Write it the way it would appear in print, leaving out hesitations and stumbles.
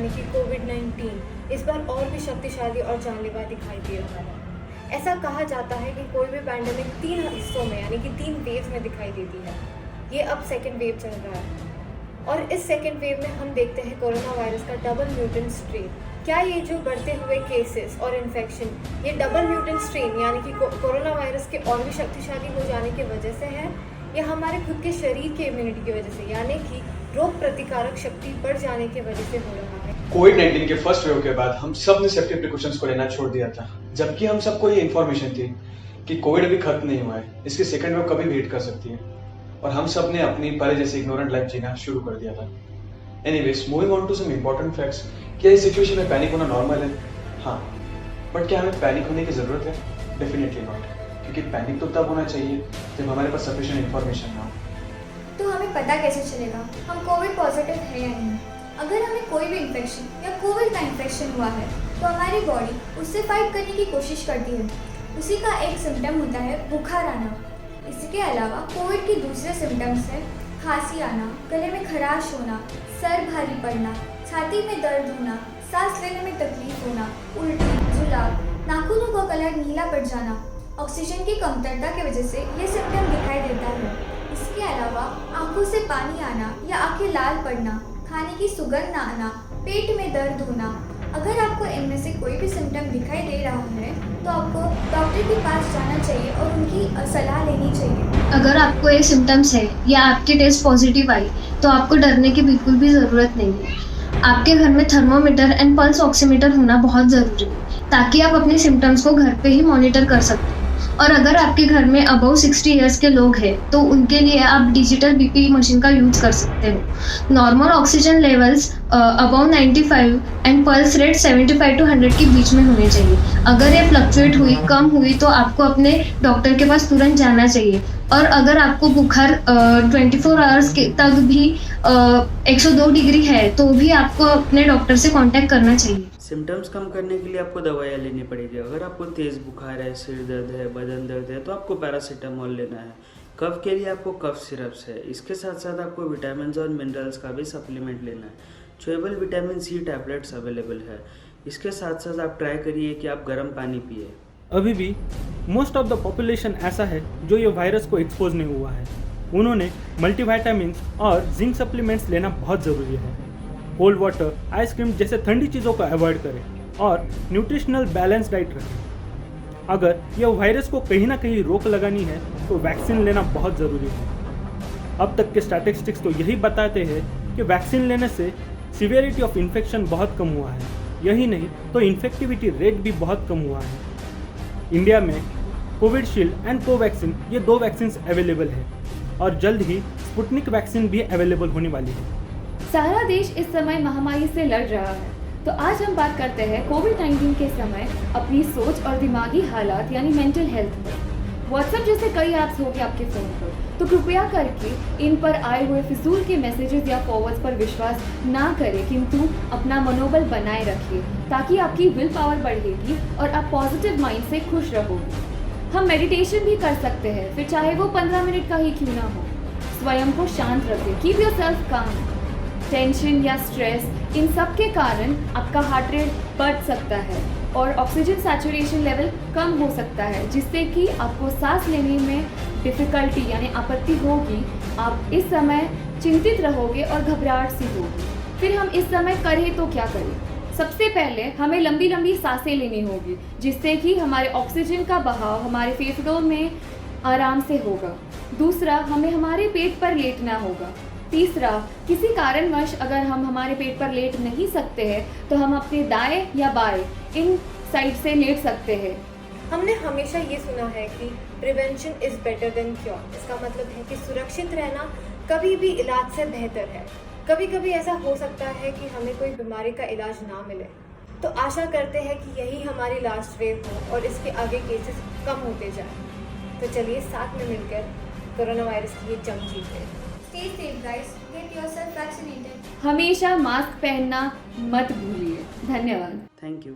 यानी कि कोविड-19 इस बार और भी शक्तिशाली और जानलेवा दिखाई दे रहा है। ऐसा कहा जाता है कि कोई भी पैंडेमिक 3 हिस्सों में यानी कि 3 वेव्स में दिखाई देती है। ये अब सेकेंड वेव चल रहा है और इस सेकेंड वेव में हम देखते हैं कोरोना वायरस का डबल म्यूटेंट स्ट्रेन। क्या ये जो बढ़ते हुए केसेस और इन्फेक्शन ये डबल म्यूटेंट स्ट्रेन यानी कि कोरोना वायरस के और भी शक्तिशाली हो जाने की वजह से है या हमारे खुद के शरीर के इम्यूनिटी की वजह से यानी कि रोग प्रतिकारक शक्ति बढ़ जाने की वजह से हो रहा है? कोविड-19 के फर्स्ट वेव के बाद हम सब ने सेफ्टी प्रिकॉशंस को लेना छोड़ दिया था, जबकि हम सबको ये इन्फॉर्मेशन थी कि कोविड अभी खत्म नहीं हुआ है, इसकी सेकंड वेव कभी भी हिट कर सकती है और हम सब ने अपनी पहले जैसे इग्नोरेंट लाइफ जीना शुरू कर दिया था। Anyways, moving on to some important facts. क्या इस सिचुएशन में पैनिक होना नॉर्मल है? हाँ, बट क्या हमें पैनिक होने की जरूरत है? डेफिनेटली नॉट, क्योंकि पैनिक तो तब होना चाहिए जब हमारे पास सफिशिएंट इन्फॉर्मेशन ना हो। तो हमें पता कैसे चलेगा हम कोविड पॉजिटिव है या नहीं? अगर हमें कोई भी इन्फेक्शन या कोविड का इन्फेक्शन हुआ है तो हमारी बॉडी उससे फाइट करने की कोशिश करती है। उसी का एक सिम्टम होता है बुखार आना। इसके अलावा कोविड के दूसरे सिम्टम्स हैं खांसी आना, गले में खराश होना, सर भारी पड़ना, छाती में दर्द होना, सांस लेने में तकलीफ होना, उल्टी, जुलाब, नाखूनों का कलर नीला पड़ जाना। ऑक्सीजन की कमतरता की वजह से ये सिम्टम दिखाई देता है। इसके अलावा आंखों से पानी आना या आंखें लाल पड़ना, खाने की सुगंध न आना, पेट में दर्द होना। अगर आपको इनमें से कोई भी सिम्टम दिखाई दे रहा है तो आपको डॉक्टर के पास जाना चाहिए और उनकी सलाह लेनी चाहिए। अगर आपको ये सिम्टम्स है या आपकी टेस्ट पॉजिटिव आई तो आपको डरने की बिल्कुल भी ज़रूरत नहीं है। आपके घर में थर्मोमीटर एंड पल्स ऑक्सीमीटर होना बहुत ज़रूरी है ताकि आप अपने सिम्टम्स को घर पे ही मॉनिटर कर सकते हैं। और अगर आपके घर में अबव 60 इयर्स के लोग हैं तो उनके लिए आप डिजिटल बीपी मशीन का यूज़ कर सकते हो। Normal oxygen levels above 95 and pulse rate 75 to 100 के बीच में होने चाहिए। अगर ये फ्लक्चुएट हुई, कम हुई तो आपको अपने डॉक्टर के पास तुरंत जाना चाहिए। और अगर आपको बुखार 24 आवर्स के तक भी 102 डिग्री है तो भी आपको अपने डॉक्टर से कांटेक्ट करना चाहिए। सिम्टम्स कम करने के लिए आपको दवाइयाँ लेनी पड़ेगी। अगर आपको तेज़ बुखार है, सिर दर्द है, बदन दर्द है तो आपको पैरासीटामोल लेना है। कफ के लिए आपको कफ सिरप्स है। इसके साथ साथ आपको विटामिन और मिनरल्स का भी सप्लीमेंट लेना है। Chewable vitamin C tablets available है। इसके साथ साथ आप ट्राई करिए कि आप गर्म पानी पिए। अभी भी मोस्ट ऑफ द पॉपुलेशन ऐसा है जो ये वायरस को एक्सपोज नहीं हुआ है। उन्होंने मल्टीविटामिन्स और जिंक सप्लीमेंट्स लेना बहुत ज़रूरी है। कोल्ड वाटर, आइसक्रीम जैसे ठंडी चीज़ों को अवॉइड करें और न्यूट्रिशनल बैलेंस डाइट रखें। अगर यह वायरस को कहीं ना कहीं रोक लगानी है तो वैक्सीन लेना बहुत ज़रूरी है। अब तक के स्टैटिस्टिक्स तो यही बताते हैं कि वैक्सीन लेने से सिवियरिटी ऑफ इन्फेक्शन बहुत कम हुआ है। यही नहीं तो इन्फेक्टिविटी रेट भी बहुत कम हुआ है। इंडिया में कोविशील्ड एंड कोवैक्सीन ये 2 वैक्सीन अवेलेबल है और जल्द ही स्पुतनिक वैक्सीन भी अवेलेबल होने वाली है। सारा देश इस समय महामारी से लड़ रहा है, तो आज हम बात करते हैं कोविड-19 के समय अपनी सोच और दिमागी हालात यानी मेंटल हेल्थ पर। व्हाट्सएप जैसे कई ऐप्स होंगे आपके फ़ोन पर, तो कृपया करके इन पर आए हुए फिजूल के मैसेजेस या फॉरवर्ड्स पर विश्वास ना करें, किंतु अपना मनोबल बनाए रखिए ताकि आपकी विल पावर बढ़ेगी और आप पॉजिटिव माइंड से खुश रहोगे। हम मेडिटेशन भी कर सकते हैं, फिर चाहे वो 15 मिनट का ही क्यों ना हो। स्वयं को शांत रखें, कीप योरसेल्फ काम। टेंशन या स्ट्रेस इन सब के कारण आपका हार्ट रेट बढ़ सकता है और ऑक्सीजन सैचुरेशन लेवल कम हो सकता है, जिससे कि आपको सांस लेने में डिफ़िकल्टी यानी आपत्ति होगी। आप इस समय चिंतित रहोगे और घबराहट सी होगी। फिर हम इस समय करें तो क्या करें? सबसे पहले हमें लंबी लंबी सांसें लेनी होगी, जिससे कि हमारे ऑक्सीजन का बहाव हमारे फेफड़ों में आराम से होगा। दूसरा, हमें हमारे पेट पर लेटना होगा। तीसरा, किसी कारणवश अगर हम हमारे पेट पर लेट नहीं सकते हैं तो हम अपने दाएं या बाएं इन साइड से लेट सकते हैं। हमने हमेशा ये सुना है कि prevention is better than cure. इसका मतलब है कि सुरक्षित रहना कभी भी इलाज से बेहतर है। कभी कभी ऐसा हो सकता है कि हमें कोई बीमारी का इलाज ना मिले, तो आशा करते हैं कि यही हमारी लास्ट वेव हो और इसके आगे केसेस कम होते जाए। तो चलिए साथ में मिलकर कोरोना वायरस की ये जंग जीते। Stay safe guys, get yourself vaccinated. हमेशा मास्क पहनना मत भूलिए। धन्यवाद। Thank you.